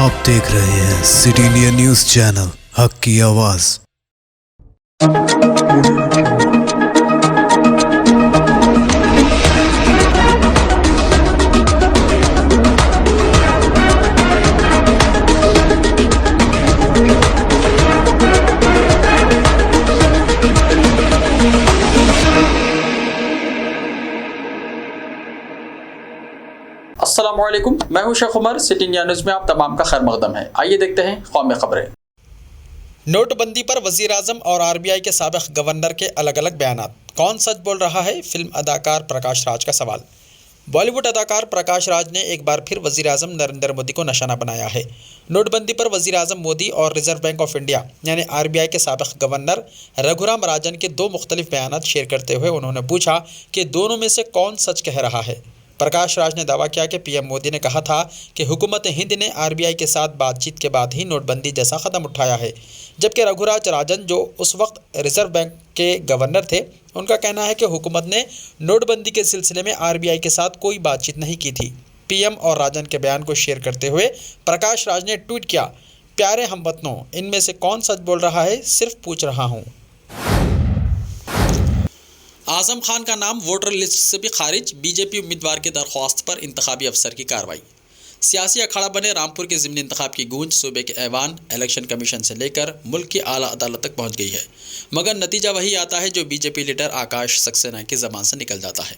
आप देख रहे हैं सिटी इंडिया न्यूज चैनल, हक की आवाज। अस्सलामुअलैकुम, मैं हूं Sheikh Umar. City India News में आप तमाम का खैर मकदम है। आइए देखते हैं कौमी खबरें। नोटबंदी पर वजीर आजम और आरबीआई के साबिक गवर्नर के अलग अलग बयानात। कौन सच बोल रहा है? फिल्म अदाकार प्रकाश राज का सवाल। बॉलीवुड अदाकार प्रकाश राज ने एक बार फिर वजीर आजम नरेंद्र मोदी को निशाना बनाया है। नोटबंदी पर वजीर आजम मोदी और रिजर्व बैंक ऑफ इंडिया यानी आरबीआई के साबिक गवर्नर रघुराम राजन के दो मुख्तलिफ बयानात शेयर करते हुए उन्होंने पूछा कि दोनों में से कौन सच कह रहा है। प्रकाश राज ने दावा किया कि पीएम मोदी ने कहा था कि हुकूमत हिंद ने आरबीआई के साथ बातचीत के बाद ही नोटबंदी जैसा कदम उठाया है, जबकि रघुराज राजन जो उस वक्त रिजर्व बैंक के गवर्नर थे, उनका कहना है कि हुकूमत ने नोटबंदी के सिलसिले में आरबीआई के साथ कोई बातचीत नहीं की थी। पीएम और राजन के बयान को शेयर करते हुए प्रकाश राज ने ट्वीट किया, प्यारे हमवतनों, इनमें से कौन सच बोल रहा है? सिर्फ पूछ रहा हूँ। आजम खान का नाम वोटर लिस्ट से भी खारिज। बीजेपी उम्मीदवार की दरख्वास्त पर इंतखाबी अफसर की कार्रवाई। सियासी अखाड़ा बने रामपुर के ज़िमनी इंतखाब की गूंज सूबे के ऐवान, इलेक्शन कमीशन से लेकर मुल्क की आला अदालत तक पहुंच गई है, मगर नतीजा वही आता है जो बीजेपी लीडर आकाश सक्सेना की ज़बान से निकल जाता है।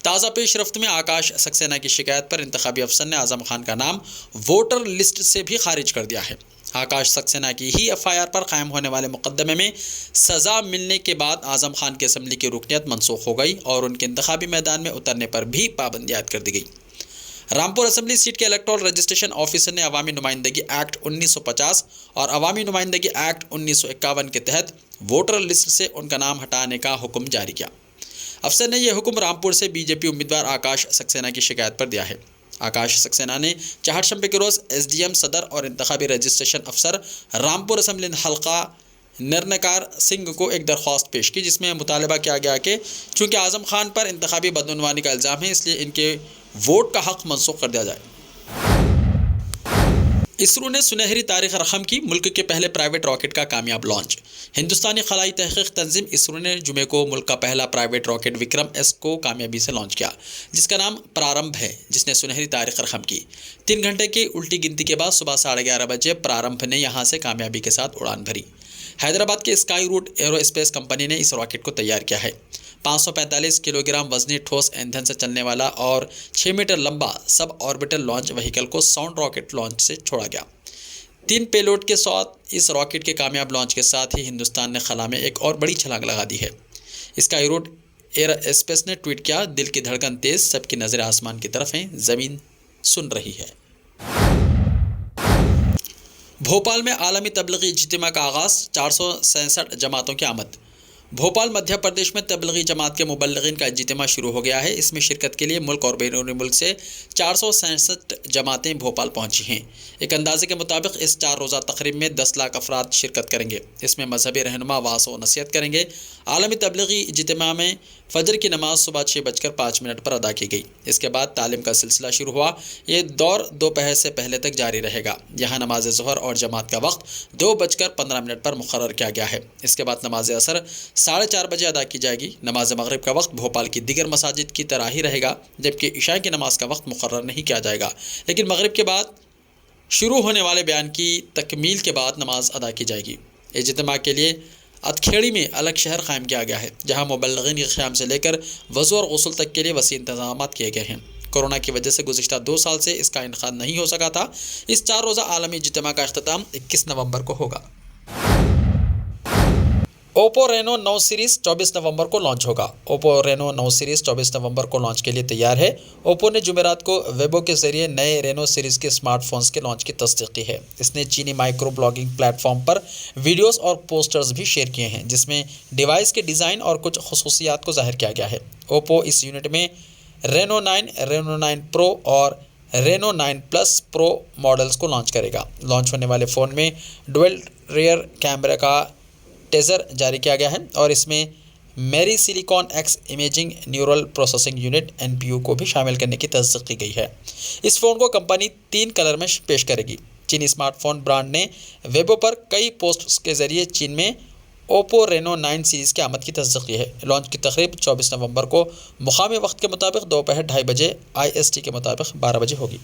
ताज़ा पेशरफ्त में आकाश सक्सेना की शिकायत पर इंतखाबी अफसर ने आजम खान का नाम वोटर लिस्ट से भी खारिज कर दिया है। आकाश सक्सेना की ही एफआईआर पर कायम होने वाले मुकदमे में सज़ा मिलने के बाद आजम खान की असम्बली की रुकनियत मनसूख हो गई और उनके इंतखाबी मैदान में उतरने पर भी पाबंदी आयद कर दी गई। रामपुर असम्बली सीट के इलेक्टोरल रजिस्ट्रेशन ऑफिसर ने अवामी नुमाइंदगी एक्ट 1950 और अवामी नुमाइंदगी एक्ट 1951 के तहत वोटर लिस्ट से उनका नाम हटाने का हुक्म जारी किया। अफसर ने यह हुक्म रामपुर से बीजेपी उम्मीदवार आकाश सक्सेना की शिकायत पर दिया है। आकाश सक्सेना ने चाहरशंबे के रोज़ एसडीएम सदर और इंतखाबी रजिस्ट्रेशन अफसर रामपुर असम्बली हल्का निर्णयकार सिंह को एक दरख्वास्त पेश की, जिसमें मुतालबा किया गया कि चूँकि आजम खान पर इंतखाबी बदउनवानी का इल्ज़ाम है, इसलिए इनके वोट का हक़ मनसूख कर दिया जाए। इसरो ने सुनहरी तारीख रकम की। मुल्क के पहले प्राइवेट रॉकेट का कामयाब लॉन्च। हिंदुस्तानी खलाई तहकीक तंजीम इसरो ने जुमे को मुल्क का पहला प्राइवेट रॉकेट विक्रम एस को कामयाबी से लॉन्च किया, जिसका नाम प्रारंभ है, जिसने सुनहरी तारीख रकम की। 3 घंटे की उल्टी गिनती के बाद सुबह 11:30 बजे प्रारंभ ने यहाँ से कामयाबी के साथ उड़ान भरी। हैदराबाद के स्काई रूट एरोस्पेस कंपनी ने इस रॉकेट को तैयार किया है। 545 किलोग्राम वजनी ठोस ईंधन से चलने वाला और 6 मीटर लंबा सब ऑर्बिटल लॉन्च व्हीकल को साउंड रॉकेट लॉन्च से छोड़ा गया। 3 पेलोड के साथ इस रॉकेट के कामयाब लॉन्च के साथ ही हिंदुस्तान ने खला में एक और बड़ी छलांग लगा दी है। स्काई रूट एरोस्पेस ने ट्वीट किया, दिल की धड़कन तेज, सबकी नज़र आसमान की तरफ है, ज़मीन सुन रही है। भोपाल में आलमी तबलीगी इज्तिमा का आगाज़। 467 जमातों की आमद। भोपाल मध्य प्रदेश में तबलीगी जमात के मुबल्लिगीन का इज्तिमा शुरू हो गया है। इसमें शिरकत के लिए मुल्क और बैरून मुल्क से 467 जमातें भोपाल पहुंची हैं। एक अंदाजे के मुताबिक इस 4 रोज़ा तकरीब में 10 लाख अफराद शिरकत करेंगे। इसमें मजहबी रहनुमा वाज़ व नसीहत करेंगे। आलमी तबलीगी इज्तिमा में फ़जर की नमाज सुबह 6:05 पर अदा की गई। इसके बाद तालीम का सिलसिला शुरू हुआ। ये दौर दोपहर से पहले तक जारी रहेगा। यहाँ नमाज ज़ोहर और जमात का वक्त 2:15 पर मुकर्रर किया गया है। इसके बाद नमाज असर 4:30 बजे अदा की जाएगी। नमाज मगरिब का वक्त भोपाल की दीगर मसाजिद की तरह ही रहेगा, जबकि इशा की नमाज का वक्त मुकर्रर नहीं किया जाएगा, लेकिन मगरिब के बाद शुरू होने वाले बयान की तकमील के बाद नमाज अदा की जाएगी। इज्तिमा के लिए अतखेड़ी में अलग शहर कायम किया गया है, जहाँ मुबल्लिगीन के क़याम से लेकर वज़ू और गुस्ल तक के लिए वसी इंतज़ाम किए गए हैं। कोरोना की वजह से गुज़िश्ता 2 साल से इसका इनेकाद नहीं हो सका था। इस 4 रोज़ा आलमी इज्तिमा का अख्तिताम 21 नवंबर को होगा। ओप्पो रेनो 9 सीरीज़ 24 नवंबर को लॉन्च होगा। ओप्पो रेनो 9 सीरीज़ 24 नवंबर को लॉन्च के लिए तैयार है। ओप्पो ने जुमेरात को वेबो के जरिए नए रेनो सीरीज़ के स्मार्टफोन्स के लॉन्च की तस्दीक की है। इसने चीनी माइक्रो ब्लॉगिंग प्लेटफॉर्म पर वीडियोस और पोस्टर्स भी शेयर किए हैं, जिसमें डिवाइस के डिज़ाइन और कुछ खुसूसियात को जाहिर किया गया है। ओप्पो इस यूनिट में रेनो 9, रेनो 9 प्रो और रेनो 9 प्लस प्रो मॉडल्स को लॉन्च करेगा। लॉन्च होने वाले फ़ोन में डुअल रियर कैमरा का टेज़र जारी किया गया है और इसमें मेरी silicon x imaging neural processing unit NPU को भी शामिल करने की तस्दीक की गई है। इस फ़ोन को कंपनी 3 कलर में पेश करेगी। चीनी स्मार्टफोन ब्रांड ने वेबो पर कई पोस्ट्स के जरिए चीन में ओप्पो रेनो 9 सीरीज़ की आमद की तस्दीक की है। लॉन्च की तकरीब 24 नवंबर को मुकामी वक्त के मुताबिक दोपहर 2:30 बजे IST के मुताबिक 12 बजे होगी।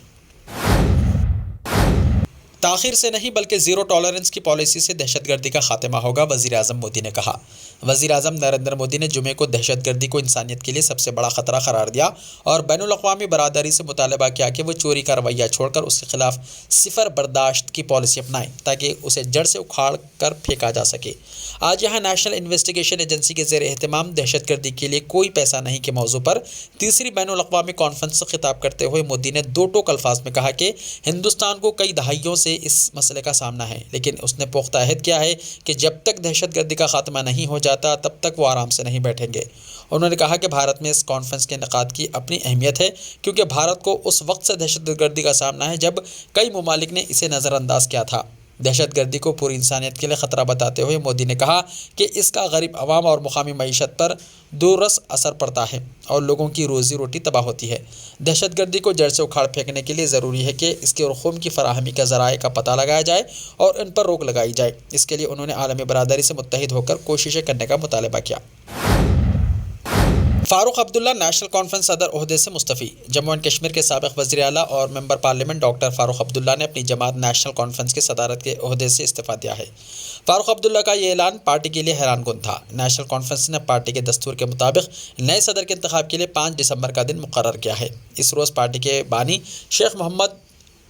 ताखिर से नहीं बल्कि ज़ीरो टॉलरेंस की पॉलिसी से दहशतगर्दी का खात्मा होगा, वज़ीर आज़म मोदी ने कहा। वज़ीर आज़म नरेंद्र मोदी ने जुमे को दहशतगर्दी को इंसानियत के लिए सबसे बड़ा ख़तरा करार दिया और बैनुल-अक़वामी बरादरी से मुतालबा किया कि वो चोरी का रवैया छोड़कर उसके खिलाफ सिफर बर्दाश्त की पॉलिसी अपनाएं ताकि उसे जड़ से उखाड़ कर फेंका जा सके। आज यहाँ नेशनल इन्वेस्टिगेशन एजेंसी के ज़ेर एहतमाम दहशतगर्दी के लिए कोई पैसा नहीं के मौजू पर तीसरी बैनुल-अक़वामी कॉन्फ्रेंस से खिताब करते हुए मोदी ने दो टोक अल्फाज में कहा कि हिंदुस्तान को कई दहाइयों से इस मसले का सामना है, लेकिन उसने पुख्ता अहद किया है कि जब तक दहशतगर्दी का खात्मा नहीं हो जाता तब तक वो आराम से नहीं बैठेंगे। उन्होंने कहा कि भारत में इस कॉन्फ्रेंस के इनेकाद की अपनी अहमियत है क्योंकि भारत को उस वक्त से दहशतगर्दी का सामना है जब कई ममालिक ने इसे नज़रअंदाज किया था। दहशतगर्दी को पूरी इंसानियत के लिए ख़तरा बताते हुए मोदी ने कहा कि इसका गरीब अवाम और मुकामी मईशत पर दूररस असर पड़ता है और लोगों की रोज़ी रोटी तबाह होती है। दहशतगर्दी को जड़ से उखाड़ फेंकने के लिए ज़रूरी है कि इसके रखूम की फराहमी के ज़राए का पता लगाया जाए और इन पर रोक लगाई जाए। इसके लिए उन्होंने आलमी बरादरी से मुत्तहिद होकर कोशिशें करने का मुतालबा किया। फ़ारूक अब्दुल्ला नेशनल कॉन्फ्रेंस सदर ओहदे से मुस्तफ़ी। जम्मू एंड कश्मीर के साबिक़ वज़ीर आला और member parliament doctor Farooq Abdullah ने अपनी जमात नेशनल कॉन्फ्रेंस की सदारत के ओहदे से इस्तीफ़ा दिया है। फ़ारूक अब्दुल्ला का ये ऐलान पार्टी के लिए हैरानकुन था। नेशनल कॉन्फ्रेंस ने पार्टी के दस्तूर के मुताबिक नए सदर के इंतखाब के लिए 5 दिसंबर का दिन मुकर्रर किया है। इस रोज़ पार्टी के बानी शेख मोहम्मद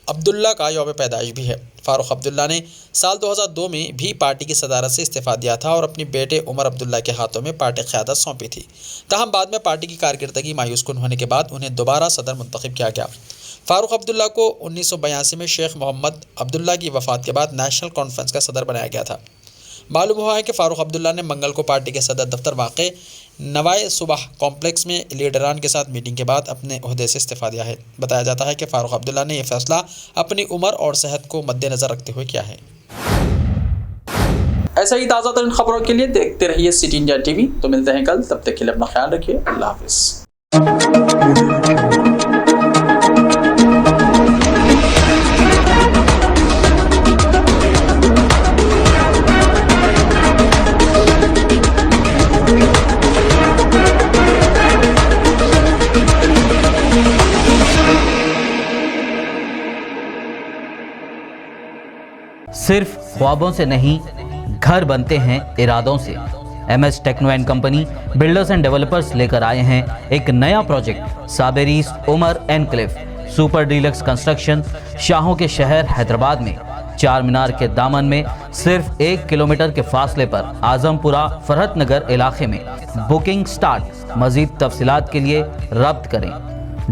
अब्दुल्ला का यौम पैदाइश भी है। फ़ारूक अब्दुल्ला ने साल 2002 में भी पार्टी की सदारत से इस्तीफ़ा दिया था और अपने बेटे उमर अब्दुल्ला के हाथों में पार्टी क़यादत सौंपी थी। ताहम बाद में पार्टी की कारकर्दगी मायूस कुन होने के बाद उन्हें दोबारा सदर मुंतखब किया गया। फ़ारूक अब्दुल्ला को 1982 में शेख मोहम्मद अब्दुल्ला की वफ़ात के बाद नेशनल कॉन्फ्रेंस का सदर बनाया गया था। मालूम हुआ है कि फ़ारूक अब्दुल्ला ने मंगल को पार्टी के सदर दफ्तर वाक़े नवाए सुबह कॉम्प्लेक्स में लीडरान के साथ मीटिंग के बाद अपने ओहदे से इस्तीफ़ा दिया है। बताया जाता है कि फ़ारूक अब्दुल्ला ने यह फ़ैसला अपनी उम्र और सेहत को मद्देनज़र रखते हुए किया है। ऐसा ही ताज़ा तरीन खबरों के लिए देखते रहिए सिटी इंडिया टीवी। तो मिलते हैं कल, तब तक के लिए अपना ख्याल रखिए। अल्लाह हाफ़िज़। सिर्फ ख्वाबों से नहीं, घर बनते हैं इरादों से। MS techno and company builders and developers लेकर आए हैं एक नया प्रोजेक्ट साबेरीज Umar enclave super deluxe construction. शाहों के शहर हैदराबाद में चार मीनार के दामन में सिर्फ 1 किलोमीटर के फासले पर आजमपुरा फरहत नगर इलाके में। Booking start. मजीद तफसीलात के लिए रब्त करें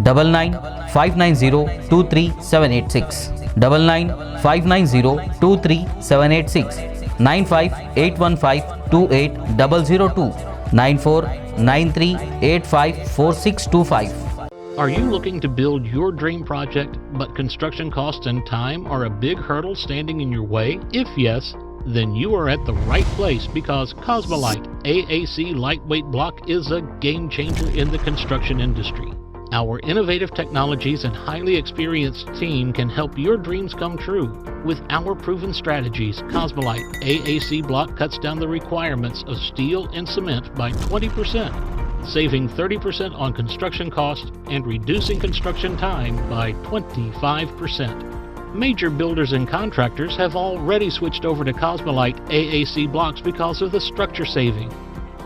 9959023786 9959023786 9581528002 9493854625। Are you looking to build your dream project, but construction costs and time are a big hurdle standing in your way? If yes, then you are at the right place because Cosmolite AAC lightweight block is a game changer in the construction industry. Our innovative technologies and highly experienced team can help your dreams come true. With our proven strategies, Cosmolite AAC block cuts down the requirements of steel and cement by 20%, saving 30% on construction costs and reducing construction time by 25%. Major builders and contractors have already switched over to Cosmolite AAC blocks because of the structure saving.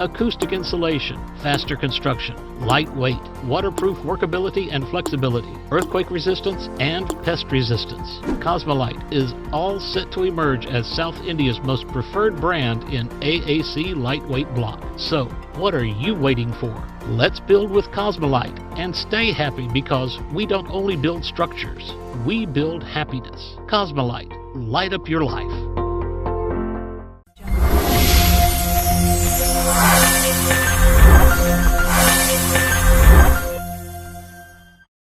Acoustic insulation, faster construction, lightweight, waterproof workability and flexibility, earthquake resistance, and pest resistance. Cosmolite is all set to emerge as South India's most preferred brand in AAC lightweight block. So, what are you waiting for? Let's build with Cosmolite and stay happy because we don't only build structures, we build happiness. Cosmolite, light up your life.